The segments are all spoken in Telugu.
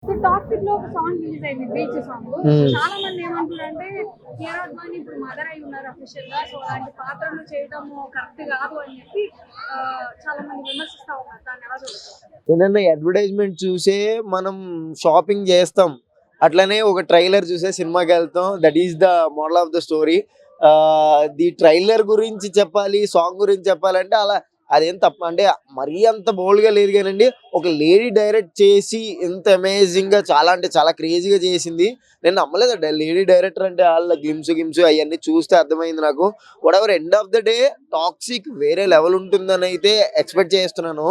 సో టాక్సిక్ లో ఒక సాంగ్ రిలీజ్ అయింది బీచ్ సాంగ్. ఉమ్. చాలా మంది ఏమంటారంటే హీరో అద్వాని ఇప్పుడు మదర్ అయి ఉన్నారు అఫీషియల్ గా, సో అలాంటి పాత్రలు చేయడం కరెక్ట్ కాదు అని చెప్పి చాలా మంది విమర్శిస్తా ఉన్నారు. దాన్ని ఎలా చూడొచ్చు? ఏదన్నా అడ్వర్టైజ్మెంట్ చూసే మనం షాపింగ్ చేస్తాం, అట్లనే ఒక ట్రైలర్ చూసే సినిమాకి వెళ్తాం. That is the model of the story. The trailer గురించి చెప్పాలి, సాంగ్ గురించి చెప్పాలంటే అలా అదేం తప్ప అంటే మరీ అంత బోల్డ్గా లేదు కానండి. ఒక లేడీ డైరెక్ట్ చేసి ఎంత అమేజింగ్ గా చాలా అంటే చాలా క్రేజీగా చేసింది. నేను నమ్మలేదు లేడీ డైరెక్టర్ అంటే వాళ్ళ గిమ్స్ గిమ్స్ అవన్నీ చూస్తే అర్థమైంది నాకు. What ever end of the day toxic వేరే లెవెల్ ఉంటుందని అయితే ఎక్స్పెక్ట్ చేస్తున్నాను.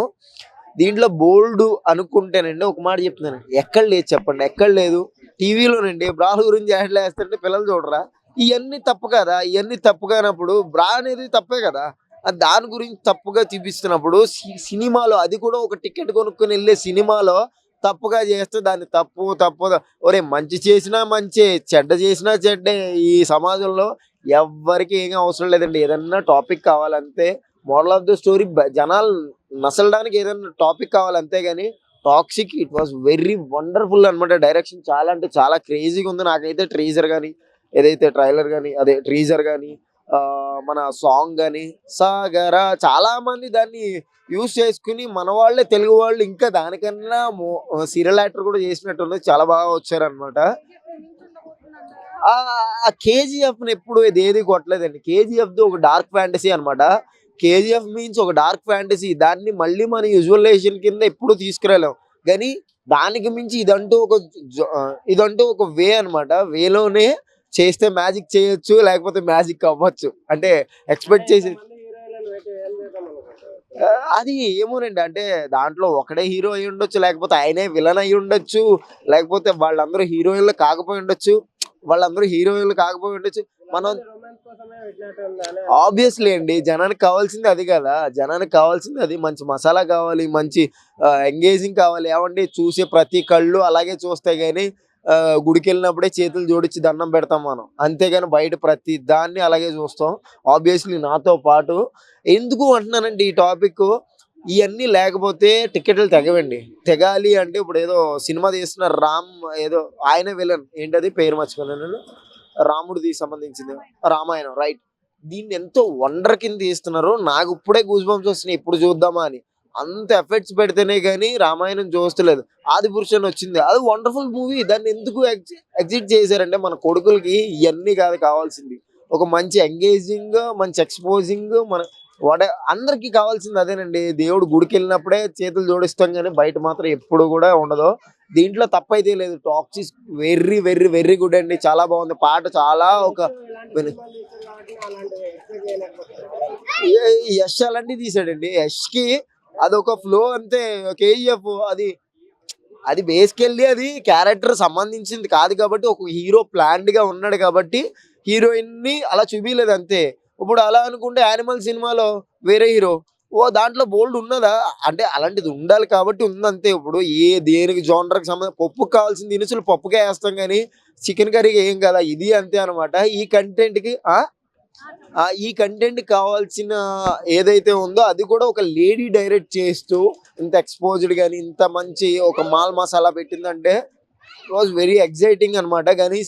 దీంట్లో బోల్డ్ అనుకుంటేనండి ఒక మాట చెప్తున్నాను, ఎక్కడ లేదు చెప్పండి, ఎక్కడ లేదు. టీవీలోనండి బ్రాల గురించి యాడ్లు వేస్తుంటే పిల్లలు చూడరా? ఇవన్నీ తప్పు కదా. ఇవన్నీ తప్పు కానప్పుడు బ్రా అనేది తప్పే కదా. దాని గురించి తప్పుగా చూపిస్తున్నప్పుడు సినిమాలో అది కూడా ఒక టికెట్ కొనుక్కొని వెళ్ళే సినిమాలో తప్పుగా చేస్తే దాన్ని తప్పు తప్పు. ఒరే మంచి చేసినా మంచి, చెడ్డ చేసినా చెడ్డే. ఈ సమాజంలో ఎవ్వరికి ఏం అవసరం లేదండి. ఏదన్నా టాపిక్ కావాలంతే, మోడల్ ఆఫ్ ద స్టోరీ జనాలు నసలడానికి ఏదైనా టాపిక్ కావాలి అంతేగాని toxic it was very wonderful అనమాట. డైరెక్షన్ చాలా అంటే చాలా క్రేజీగా ఉంది. నాకైతే ట్రీజర్ కానీ, ఏదైతే ట్రైలర్ కానీ, అదే ట్రీజర్ కానీ, మన సాంగ్ కానీ సాగర చాలా మంది దాన్ని యూజ్ చేసుకుని మన వాళ్ళే తెలుగు వాళ్ళు ఇంకా దానికన్నా సీరియల్ యాక్టర్ కూడా చేసినట్టుంది. చాలా బాగా వచ్చారనమాట. ఆ కేజీఎఫ్ ఎప్పుడు ఏది కొట్టలేదండి. కేజీఎఫ్ ది ఒక డార్క్ ఫ్యాంటసీ అనమాట. కేజీఎఫ్ మీన్స్ ఒక డార్క్ ఫ్యాంటసీ. దాన్ని మళ్ళీ మన యూజువలైజేషన్ కింద ఎప్పుడు తీసుకురాలేం. కానీ దానికి మించి ఇదంటూ ఒక వే అనమాట. వేలోనే చేస్తే మ్యాజిక్ చేయొచ్చు, లేకపోతే మ్యాజిక్ అవ్వచ్చు. అంటే ఎక్స్పెక్ట్ చేసి అది ఏమోనండి. అంటే దాంట్లో ఒకడే హీరో అయి ఉండొచ్చు, లేకపోతే ఆయనే విలన్ అయి ఉండొచ్చు, లేకపోతే వాళ్ళందరూ హీరోయిన్లు కాకపోయి ఉండొచ్చు, మనం ఆబ్వియస్లీ అండి. జనానికి కావాల్సింది అది కదా. జనానికి కావాల్సింది అది. మంచి మసాలా కావాలి, మంచి ఎంగేజింగ్ కావాలి. ఏమండి చూసే ప్రతి కళ్ళు అలాగే చూస్తాయి కానీ గుడికి వెళ్ళినప్పుడే చేతులు జోడించి దండం పెడతాం మనం, అంతేగాని బయట ప్రతి దాన్ని అలాగే చూస్తాం. ఆబ్వియస్లీ నాతో పాటు ఎందుకు అంటున్నానండి ఈ టాపిక్, ఇవన్నీ లేకపోతే టికెట్లు తెగవండి. తెగాలి అంటే ఇప్పుడు ఏదో సినిమా తీస్తున్న రామ్, ఏదో ఆయన విలన్ ఏంటది పేరు మర్చిపోయినాను, రాముడిది సంబంధించింది రామాయణం, రైట్. దీన్ని ఎంతో వండర్ కింద తీస్తున్నారు. నాకు ఇప్పుడే గూస్ బంప్స్ వస్తున్నాయి ఎప్పుడు చూద్దామా అని. అంత ఎఫెక్ట్స్ పెడితేనే కానీ రామాయణం చూస్తలేదు. ఆది పురుషుని వచ్చింది, అది వండర్ఫుల్ మూవీ. దాన్ని ఎందుకు ఎగ్జిట్ చేశారంటే మన కొడుకులకి ఇవన్నీ కాదు కావాల్సింది, ఒక మంచి ఎంగేజింగ్, మంచి ఎక్స్పోజింగ్. మన అందరికి కావాల్సింది అదేనండి. దేవుడు గుడికి వెళ్ళినప్పుడే చేతులు జోడిస్తాం కానీ బయట మాత్రం ఎప్పుడు కూడా ఉండదు. దీంట్లో తప్పైతే లేదు. టాక్సిక్ వెర్రీ వెర్రీ వెర్రీ గుడ్ అండి. చాలా బాగుంది పాట. చాలా ఒక యష్ అలాంటివి తీసాడండి. యష్ కి అదొక ఫ్లో అంతే. కేజీఎఫ్ అది అది బేసికెళ్ళి అది క్యారెక్టర్ సంబంధించింది కాదు కాబట్టి, ఒక హీరో ప్లాన్డ్ గా ఉన్నాడు కాబట్టి హీరోయిన్ ని అలా చూపించలేదు అంతే. ఇప్పుడు అలా అనుకుంటే యానిమల్ సినిమాలో వేరే హీరో, దాంట్లో బోల్డ్ ఉన్నదా అంటే అలాంటిది ఉండాలి కాబట్టి ఉందంతే. ఇప్పుడు దేనికి జోనర్కి సంబంధం, పప్పుకి కావాల్సిన దినుసులు పప్పుకే వేస్తాం కానీ చికెన్ కర్రీకి ఏం కదా. ఇది అంతే అనమాట. ఈ కంటెంట్ కావాల్సిన ఏదైతే ఉందో అది కూడా ఒక లేడీ డైరెక్ట్ చేస్తూ ఇంత ఎక్స్పోజ్డ్ కానీ ఇంత మంచి ఒక మాల్ మసాలా పెట్టిందంటే ఇట్ వాజ్ వెరీ ఎక్సైటింగ్ అనమాట. కానీ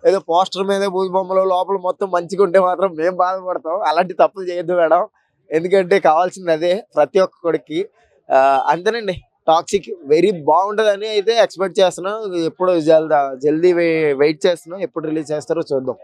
ఏదో పోస్టర్ మీద బూజు బొమ్మలో లోపల మొత్తం మంచిగా ఉంటే మాత్రం మేము బాధపడతాం. అలాంటి తప్పులు చేయొద్దు మేడం, ఎందుకంటే కావాల్సింది అదే ప్రతి ఒక్కడికి. అంతేనండి. టాక్సిక్ వెరీ బాగుంటుందని అయితే ఎక్స్పెక్ట్ చేస్తున్నాం. ఎప్పుడు జల్దీ వెయిట్ చేస్తున్నాం, ఎప్పుడు రిలీజ్ చేస్తారో చూద్దాం.